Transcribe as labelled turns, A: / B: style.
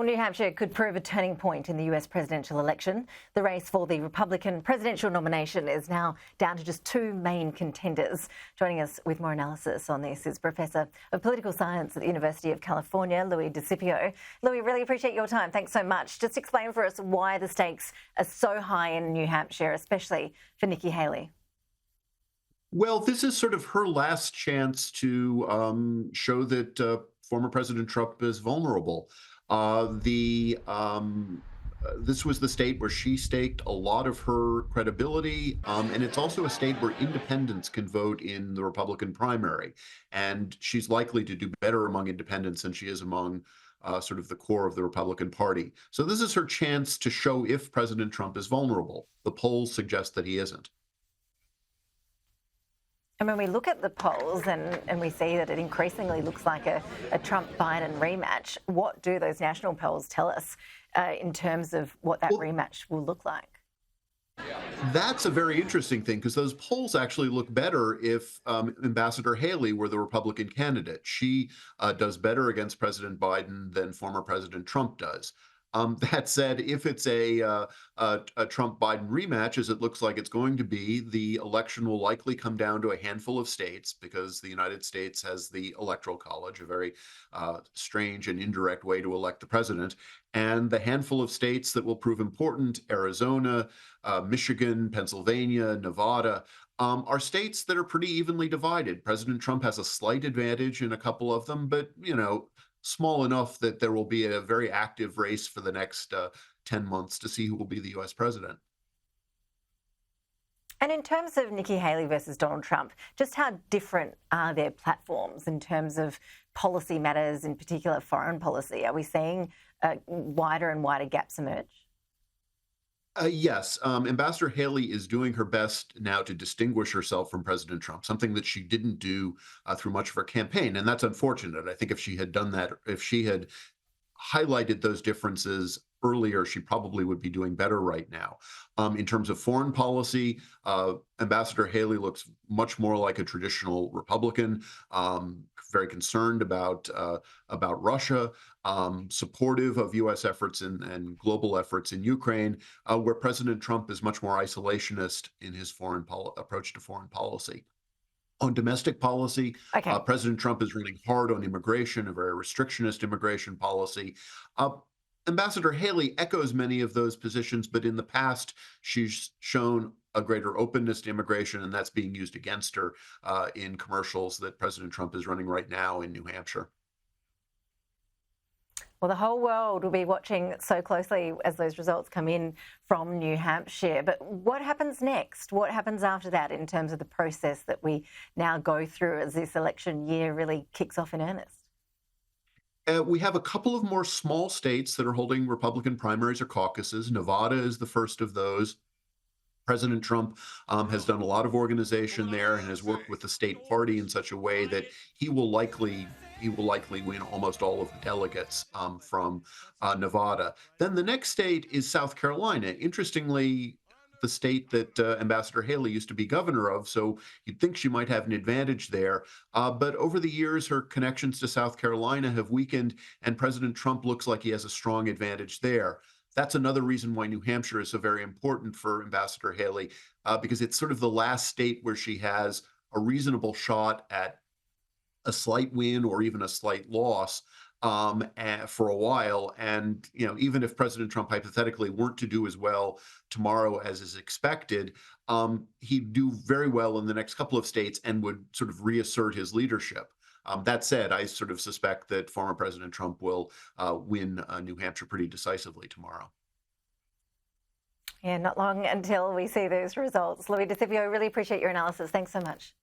A: Well, New Hampshire could prove a turning point in the US presidential election. The race for the Republican presidential nomination is now down to just two main contenders. Joining us with more analysis on this is Professor of Political Science at the University of California, Louis DeSipio. Louis, really appreciate your time. Thanks so much. Just explain for us why the stakes are so high in New Hampshire, especially for Nikki Haley.
B: Well, this is sort of her last chance to show that former President Trump is vulnerable. This was the state where she staked a lot of her credibility, and it's also a state where independents can vote in the Republican primary, and she's likely to do better among independents than she is among sort of the core of the Republican Party. So this is her chance to show if President Trump is vulnerable. The polls suggest that he isn't.
A: And when we look at the polls and we see that it increasingly looks like a Trump-Biden rematch, what do those national polls tell us in terms of what that rematch will look like?
B: That's a very interesting thing because those polls actually look better if Ambassador Haley were the Republican candidate. She does better against President Biden than former President Trump does. That said, if it's a Trump-Biden rematch, as it looks like it's going to be, the election will likely come down to a handful of states because the United States has the Electoral College, a very strange and indirect way to elect the president. And the handful of states that will prove important, Arizona, Michigan, Pennsylvania, Nevada, are states that are pretty evenly divided. President Trump has a slight advantage in a couple of them, but, small enough that there will be a very active race for the next 10 months to see who will be the U.S. president.
A: And in terms of Nikki Haley versus Donald Trump, just how different are their platforms in terms of policy matters, in particular foreign policy? Are we seeing wider and wider gaps emerge?
B: Yes, Ambassador Haley is doing her best now to distinguish herself from President Trump, something that she didn't do through much of her campaign. And that's unfortunate. I think if she had done that, if she had highlighted those differences earlier, she probably would be doing better right now. In terms of foreign policy, Ambassador Haley looks much more like a traditional Republican, very concerned about Russia, supportive of U.S. efforts and global efforts in Ukraine, where President Trump is much more isolationist in his approach to foreign policy. On domestic policy, President Trump is running hard on immigration, a very restrictionist immigration policy. Ambassador Haley echoes many of those positions, but in the past, she's shown a greater openness to immigration, and that's being used against her in commercials that President Trump is running right now in New Hampshire.
A: Well, the whole world will be watching so closely as those results come in from New Hampshire. But what happens next? What happens after that in terms of the process that we now go through as this election year really kicks off in earnest?
B: We have a couple of more small states that are holding Republican primaries or caucuses. Nevada is the first of those. President Trump has done a lot of organization there and has worked with the state party in such a way that he will likely win almost all of the delegates from Nevada. Then the next state is South Carolina. Interestingly, the state that Ambassador Haley used to be governor of, so you'd think she might have an advantage there. But over the years, her connections to South Carolina have weakened, and President Trump looks like he has a strong advantage there. That's another reason why New Hampshire is so very important for Ambassador Haley, because it's sort of the last state where she has a reasonable shot at a slight win or even a slight loss for a while. And, even if President Trump hypothetically weren't to do as well tomorrow as is expected, he'd do very well in the next couple of states and would sort of reassert his leadership. That said, I sort of suspect that former President Trump will win New Hampshire pretty decisively tomorrow.
A: Yeah, not long until we see those results. Louis DeSipio, really appreciate your analysis. Thanks so much.